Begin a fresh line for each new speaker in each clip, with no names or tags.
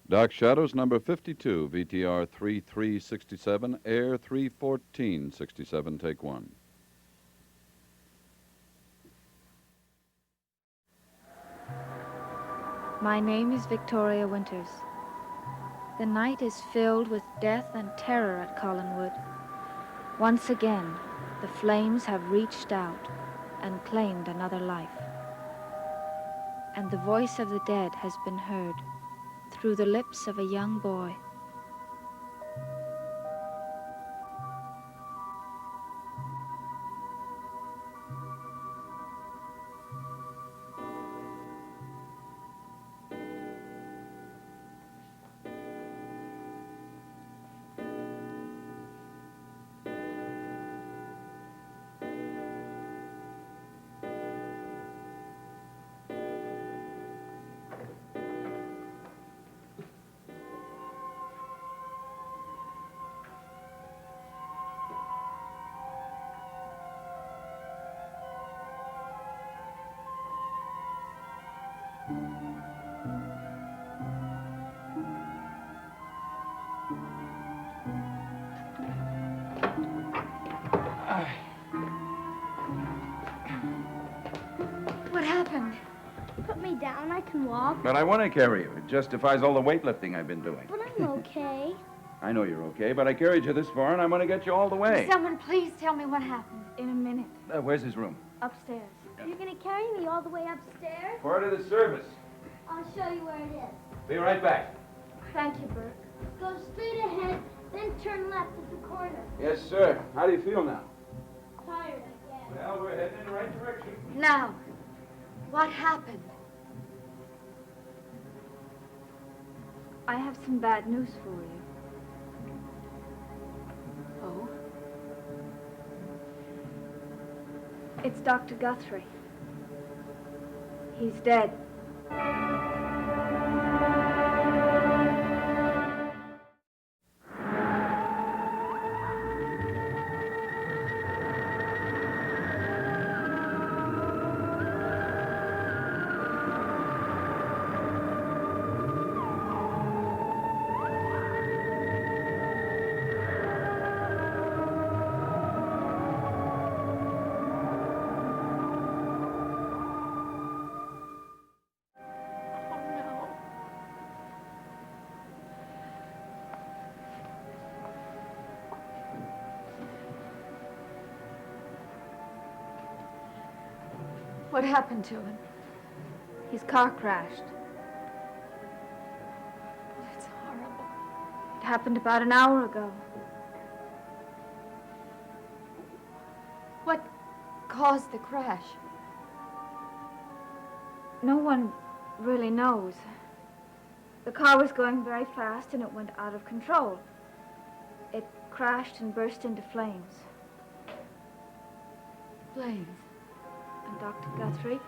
Dark Shadows, number 52, VTR 3367, Air 31467, take one.
My name is Victoria Winters. The night is filled with death and terror at Collinwood. Once again, the flames have reached out and claimed another life. And the voice of the dead has been heard through the lips of a young boy.
What happened?
Put me down, I can walk.
But I want to carry you. It justifies all the weightlifting I've been doing.
But I'm okay.
I know you're okay, but I carried you this far, and I want to get you all the way.
Someone please tell me what happened.
In a minute,
Where's his room?
upstairs.
You're gonna carry me all the way upstairs?
Part of the service.
I'll show you where it is.
Be right back.
Thank you, Bert.
Go straight ahead, then turn left at the corner.
Yes, sir. How do you feel now?
Tired, I guess.
Well, we're heading in the right direction.
Now, what happened?
I have some bad news for you.
Oh?
It's Dr. Guthrie. He's dead.
What happened to him?
His car crashed.
That's horrible.
It happened about an hour ago.
What caused the crash?
No one really knows. The car was going very fast and it went out of control. It crashed and burst into flames.
Flames.
And Dr. Guthrie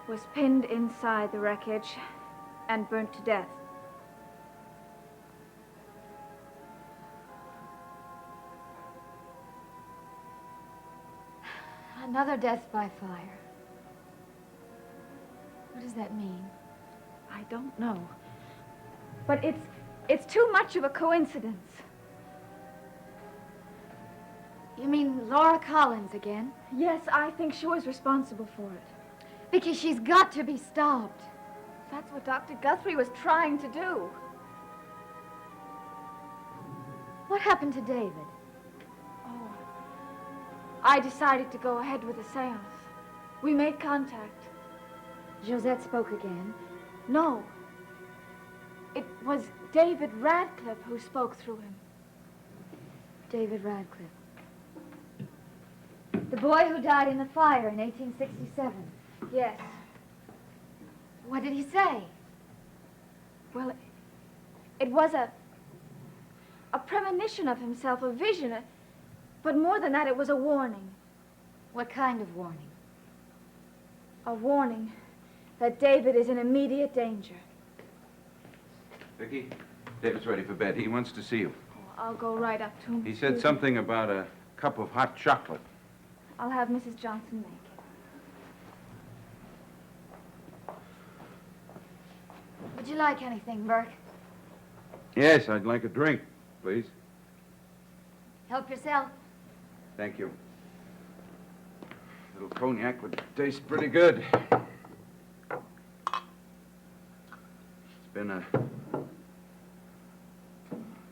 was pinned inside the wreckage and burnt to death.
Another death by fire. What does that mean?
I don't know. But it's too much of a coincidence.
You mean Laura Collins again?
Yes, I think she was responsible for it.
Because she's got to be stopped.
That's what Dr. Guthrie was trying to do.
What happened to David?
Oh, I decided to go ahead with the seance. We made contact.
Josette spoke again.
No. It was David Radcliffe who spoke through him.
David Radcliffe. The boy who died in the fire in 1867.
Yes.
What did he say?
Well, it was a premonition of himself, a vision. But more than that, it was a warning.
What kind of warning?
A warning that David is in immediate danger.
Vicky, David's ready for bed. He wants to see you.
Oh, I'll go right up to him.
He said something about a cup of hot chocolate.
I'll have Mrs. Johnson make it.
Would you like anything, Burke?
Yes, I'd like a drink, please.
Help yourself.
Thank you. A little cognac would taste pretty good. It's been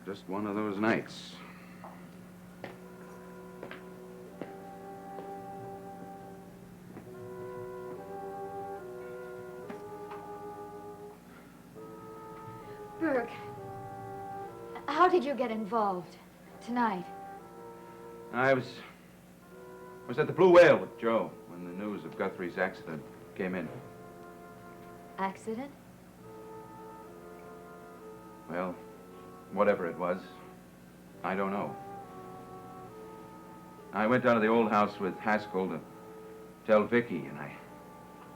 just one of those nights.
Burke, how did you get involved tonight?
I was at the Blue Whale with Joe when the news of Guthrie's accident came in.
Accident?
Well, whatever it was, I don't know. I went down to the old house with Haskell to tell Vicky, and I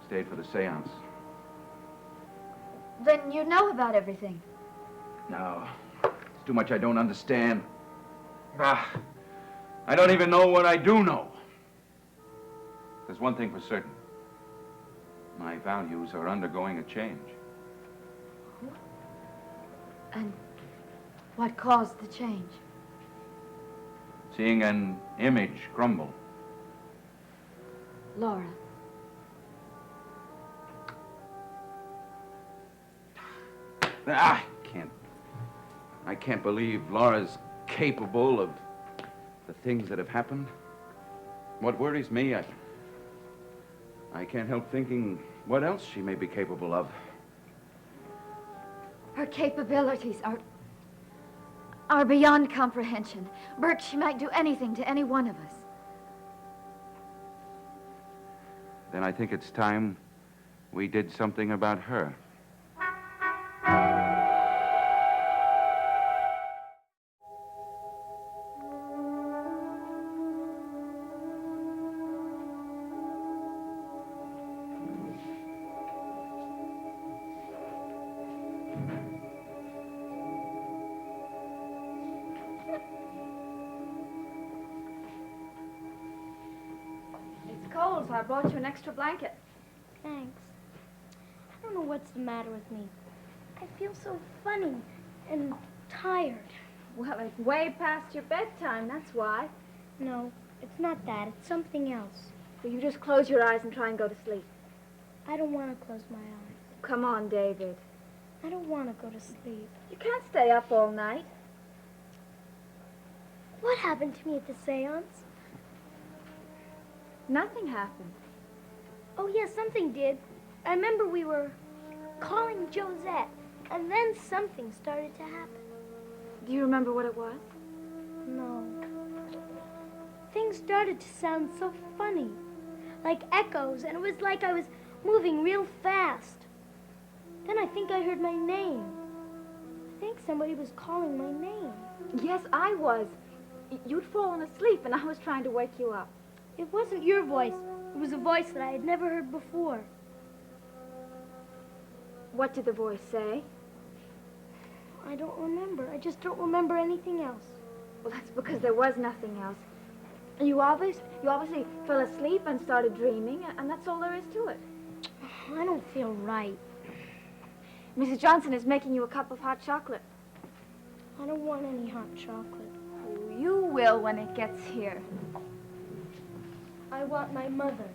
stayed for the seance.
Then you know about everything.
No, it's too much I don't understand. I don't even know what I do know. There's one thing for certain. My values are undergoing a change.
And what caused the change?
Seeing an image crumble.
Laura.
I can't believe Laura's capable of the things that have happened. What worries me, I can't help thinking what else she may be capable of.
Her capabilities are beyond comprehension. Burke, she might do anything to any one of us.
Then I think it's time we did something about her.
It's cold, so I brought you an extra blanket.
Thanks. I don't know what's the matter with me. I feel so funny and tired.
Well, it's way past your bedtime, that's why.
No, it's not that. It's something else.
Well, you just close your eyes and try and go to sleep.
I don't want to close my eyes.
Come on, David.
I don't want to go to sleep.
You can't stay up all night.
What happened to me at the seance?
Nothing happened.
Oh, yes, something did. I remember we were calling Josette, and then something started to happen.
Do you remember what it was?
No. Things started to sound so funny, like echoes, and it was like I was moving real fast. Then I think I heard my name. I think somebody was calling my name.
Yes, I was. You'd fallen asleep, and I was trying to wake you up.
It wasn't your voice. It was a voice that I had never heard before.
What did the voice say?
I don't remember. I just don't remember anything else.
Well, that's because there was nothing else. You obviously fell asleep and started dreaming, and that's all there is to it.
I don't feel right.
Mrs. Johnson is making you a cup of hot chocolate.
I don't want any hot chocolate.
Oh, you will when it gets here.
I want my mother.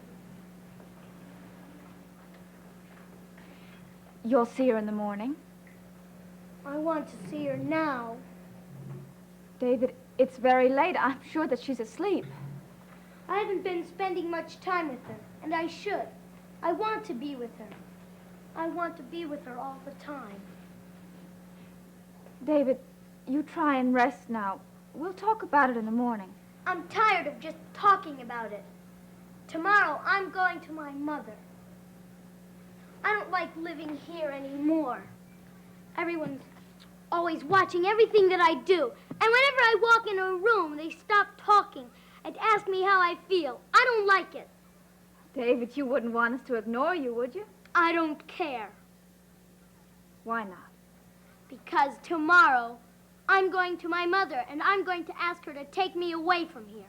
You'll see her in the morning.
I want to see her now.
David, it's very late. I'm sure that she's asleep.
I haven't been spending much time with her, and I should. I want to be with her. I want to be with her all the time.
David, you try and rest now. We'll talk about it in the morning.
I'm tired of just talking about it. Tomorrow, I'm going to my mother. I don't like living here anymore. Everyone's always watching everything that I do. And whenever I walk in a room, they stop talking and ask me how I feel. I don't like it.
David, you wouldn't want us to ignore you, would you?
I don't care.
Why not?
Because tomorrow, I'm going to my mother, and I'm going to ask her to take me away from here.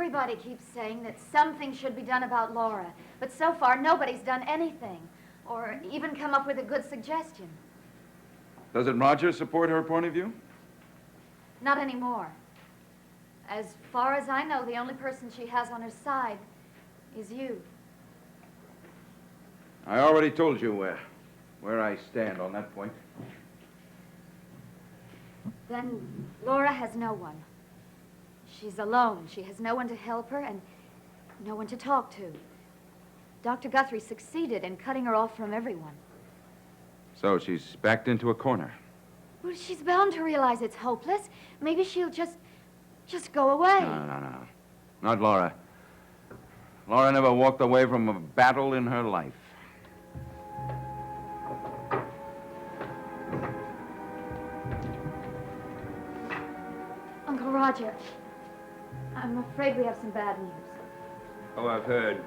Everybody keeps saying that something should be done about Laura, but so far nobody's done anything, or even come up with a good suggestion.
Doesn't Roger support her point of view?
Not anymore. As far as I know, the only person she has on her side is you.
I already told you where I stand on that point.
Then Laura has no one. She's alone. She has no one to help her and no one to talk to. Dr. Guthrie succeeded in cutting her off from everyone.
So she's backed into a corner.
Well, she's bound to realize it's hopeless. Maybe she'll just go away.
No. Not Laura. Laura never walked away from a battle in her life.
Uncle Roger, I'm afraid we have some bad news.
Oh, I've heard.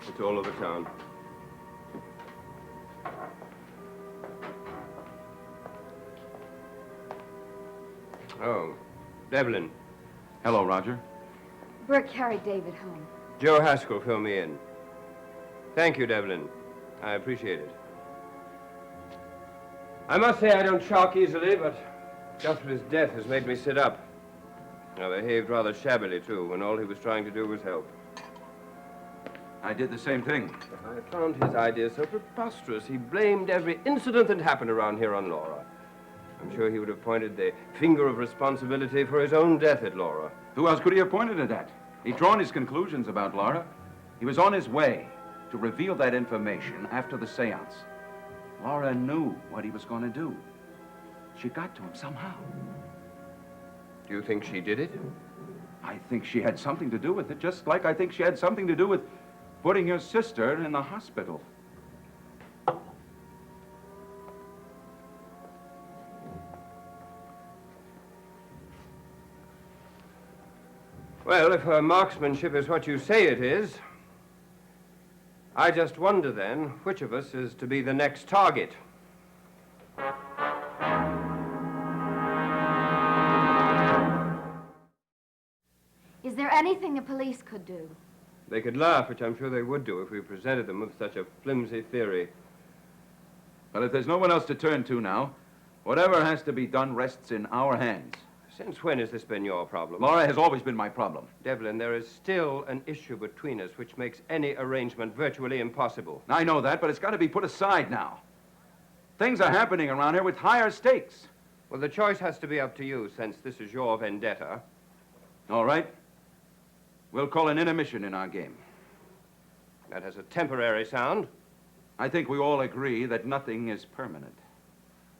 It's all over town. Oh, Devlin.
Hello, Roger.
Burke carried David home.
Joe Haskell filled me in. Thank you, Devlin. I appreciate it. I must say I don't shock easily, but Guthrie's death has made me sit up. I behaved rather shabbily, too, when all he was trying to do was help.
I did the same thing.
I found his idea so preposterous. He blamed every incident that happened around here on Laura. I'm sure he would have pointed the finger of responsibility for his own death at Laura.
Who else could he have pointed it at? He'd drawn his conclusions about Laura. He was on his way to reveal that information after the seance. Laura knew what he was going to do. She got to him somehow.
Do you think she did it?
I think she had something to do with it, just like I think she had something to do with putting your sister in the hospital.
Well, if her marksmanship is what you say it is, I just wonder then which of us is to be the next target.
Is there anything the police could do?
They could laugh, which I'm sure they would do if we presented them with such a flimsy theory.
But if there's no one else to turn to now, whatever has to be done rests in our hands.
Since when has this been your problem?
Laura has always been my problem.
Devlin, there is still an issue between us which makes any arrangement virtually impossible.
I know that, but it's got to be put aside now. Things are happening around here with higher stakes.
Well, the choice has to be up to you, since this is your vendetta.
All right. We'll call an intermission in our game.
That has a temporary sound.
I think we all agree that nothing is permanent.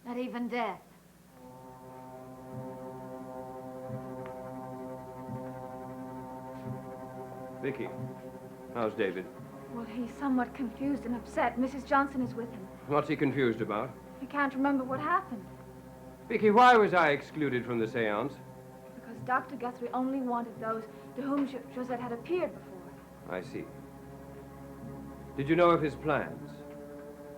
Not even death.
Vicky, how's David?
Well, he's somewhat confused and upset. Mrs. Johnson is with him.
What's he confused about?
He can't remember what happened
Vicky, why was I excluded from the seance?
because Dr. Guthrie only wanted those to whom Josette had appeared before.
I see. Did you know of his plans?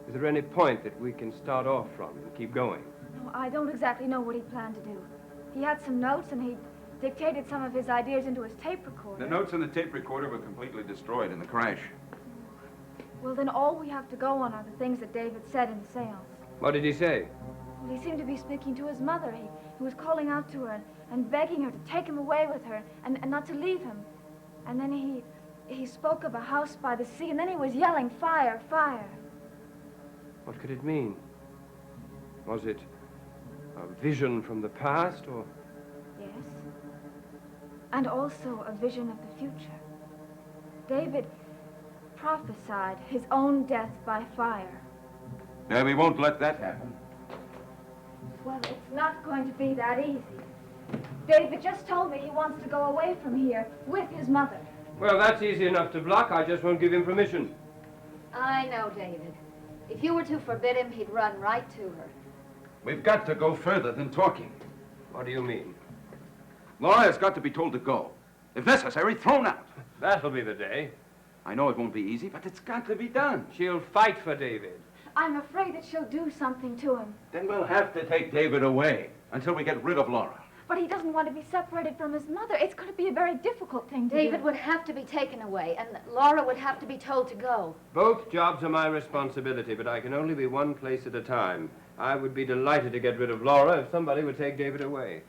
Is there any point that we can start off from and keep going?
No, I don't exactly know what he planned to do. He had some notes and he dictated some of his ideas into his tape recorder.
The notes on the tape recorder were completely destroyed in the crash.
Well, then all we have to go on are the things that David said in the seance.
What did he say?
Well, he seemed to be speaking to his mother. He was calling out to her and begging her to take him away with her and not to leave him. And then he spoke of a house by the sea, and then he was yelling, "Fire, fire."
What could it mean? Was it a vision from the past, or...
Yes. And also a vision of the future. David prophesied his own death by fire.
Yeah, we won't let that happen.
Well, it's not going to be that easy. David just told me he wants to go away from here with his mother.
Well, that's easy enough to block. I just won't give him permission.
I know, David. If you were to forbid him, he'd run right to her.
We've got to go further than talking.
What do you mean?
Laura has got to be told to go. If necessary, thrown out.
That'll be the day.
I know it won't be easy, but it's got to be done.
She'll fight for David.
I'm afraid that she'll do something to him.
Then we'll have to take David away until we get rid of Laura.
But he doesn't want to be separated from his mother. It's going to be a very difficult thing to do.
David would have to be taken away, and Laura would have to be told to go.
Both jobs are my responsibility, but I can only be one place at a time. I would be delighted to get rid of Laura if somebody would take David away.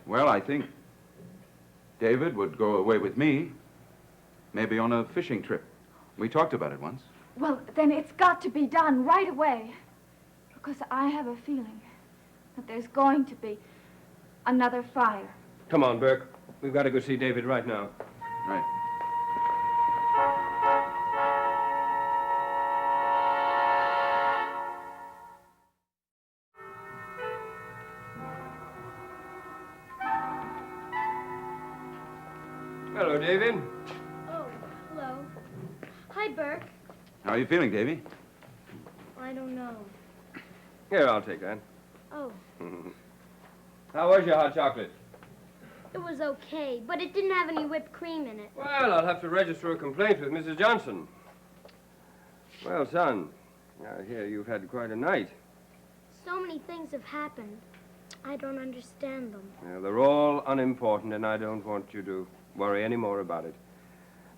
Well, I think David would go away with me, maybe on a fishing trip. We talked about it once.
Well, then it's got to be done right away. Because I have a feeling that there's going to be another fire.
Come on, Burke. We've got to go see David right now.
Right.
Hello, David.
Oh, hello. Hi, Burke.
How are you feeling, Davy?
I don't know.
Here, I'll take that.
Oh,
How was your hot chocolate?
it was okay, but it didn't have any whipped cream in it.
Well, I'll have to register a complaint with Mrs. Johnson. Well, son, I hear you've had quite a night.
So many things have happened. I don't understand them.
Well, they're all unimportant, and I don't want you to worry any more about it.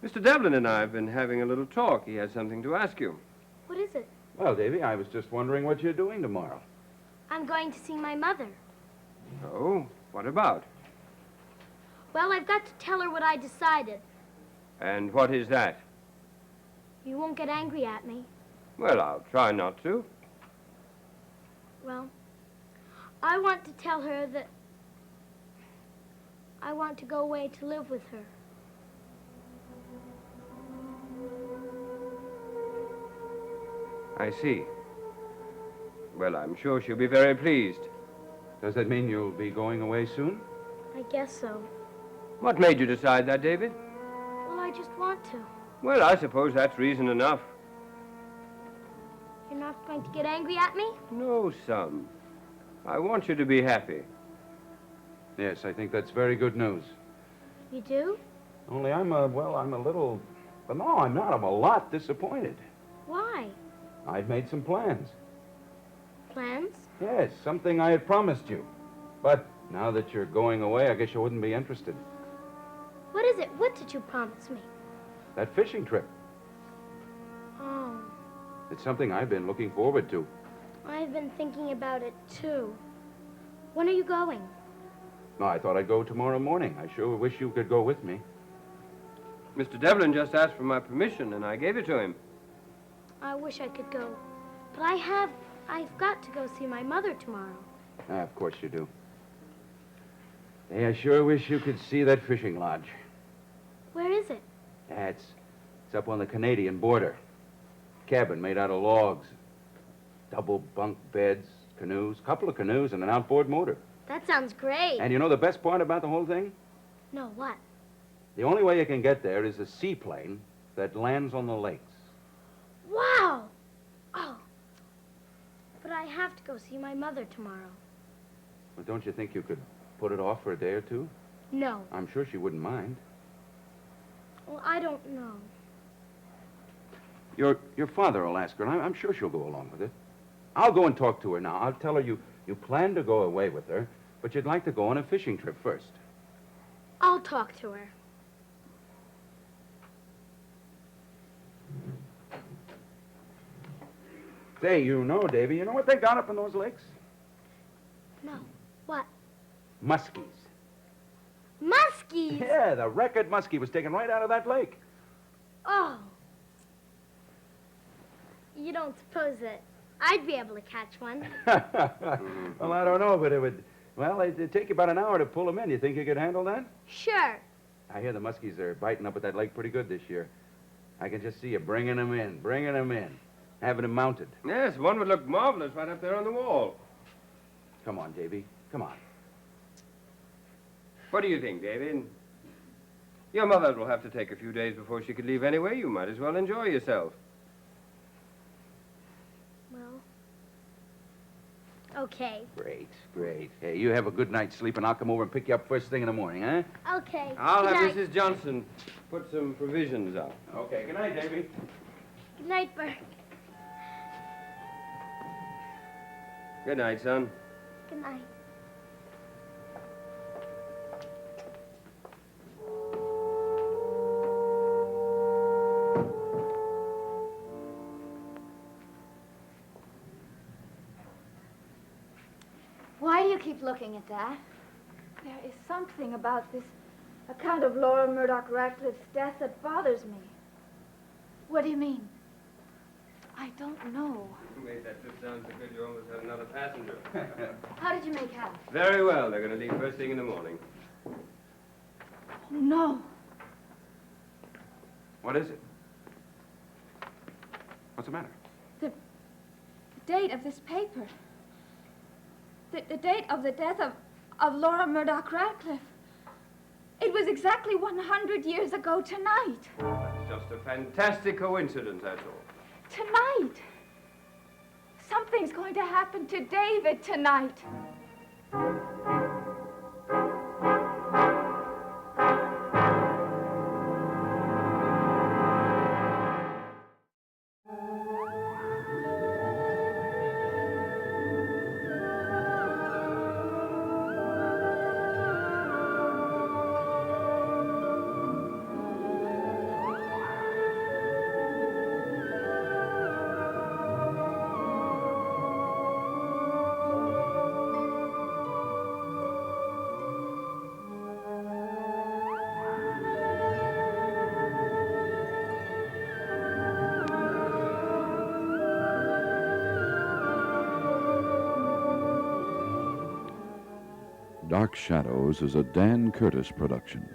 Mr. Devlin and I have been having a little talk. He has something to ask you.
What is it?
Well, Davy, I was just wondering what you're doing tomorrow.
I'm going to see my mother.
Oh, what about?
Well, I've got to tell her what I decided.
And what is that?
You won't get angry at me.
Well, I'll try not to.
Well, I want to tell her that I want to go away to live with her.
I see. Well, I'm sure she'll be very pleased.
Does that mean you'll be going away soon?
I guess so.
What made you decide that, David?
Well, I just want to.
Well, I suppose that's reason enough.
You're not going to get angry at me?
No, son. I want you to be happy.
Yes, I think that's very good news.
You do?
Only I'm a little... Well, no, I'm not. I'm a lot disappointed.
Why?
I'd made some plans.
Plans?
Yes, something I had promised you. But now that you're going away, I guess you wouldn't be interested.
What is it? What did you promise me?
That fishing trip.
Oh,
It's something I've been looking forward to.
I've been thinking about it, too. When are you going?
No, I thought I'd go tomorrow morning. I sure wish you could go with me.
Mr. Devlin just asked for my permission, and I gave it to him.
I wish I could go. But I've got to go see my mother tomorrow.
Of course you do. Hey, I sure wish you could see that fishing lodge.
Where is it?
It's up on the Canadian border. Cabin made out of logs. Double bunk beds, canoes, couple of canoes, and an outboard motor.
That sounds great.
And you know the best part about the whole thing?
No, what?
The only way you can get there is a seaplane that lands on the lakes.
Wow! Oh. But I have to go see my mother tomorrow.
Well, don't you think you could put it off for a day or two?
No.
I'm sure she wouldn't mind.
Well, I don't know.
Your father will ask her, and I'm sure she'll go along with it. I'll go and talk to her now. I'll tell her you plan to go away with her, but you'd like to go on a fishing trip first.
I'll talk to her.
Say, you know, Davy, you know what they got up in those lakes?
No. What?
Muskies.
Muskies!
Yeah, the record muskie was taken right out of that lake.
Oh. You don't suppose that I'd be able to catch one?
Well, I don't know, but it'd take you about an hour to pull them in. You think you could handle that?
Sure.
I hear the muskies are biting up at that lake pretty good this year. I can just see you bringing them in, having them mounted.
Yes, one would look marvelous right up there on the wall.
Come on, Davy, come on.
What do you think, David? Your mother will have to take a few days before she could leave anyway. You might as well enjoy yourself.
Well, okay.
Great. Hey, you have a good night's sleep, and I'll come over and pick you up first thing in the morning, huh?
Okay.
I'll
Good
have
night.
Mrs. Johnson put some provisions out.
Okay, good night, Davy.
Good night, Bert.
Good night, son.
Good night.
keep looking at that.
There is something about this account of Laura Murdoch Radcliffe's death that bothers me. What do you mean? I don't know.
You made that trip down so good you almost had another passenger.
How did you make out?
Very well. They're going to leave first thing in the morning.
No.
What is it? What's the matter?
The date of this paper. The date of the death of Laura Murdoch Radcliffe. It was exactly 100 years ago tonight.
That's just a fantastic coincidence, that's all.
Tonight. Something's going to happen to David tonight.
Dark Shadows is a Dan Curtis production.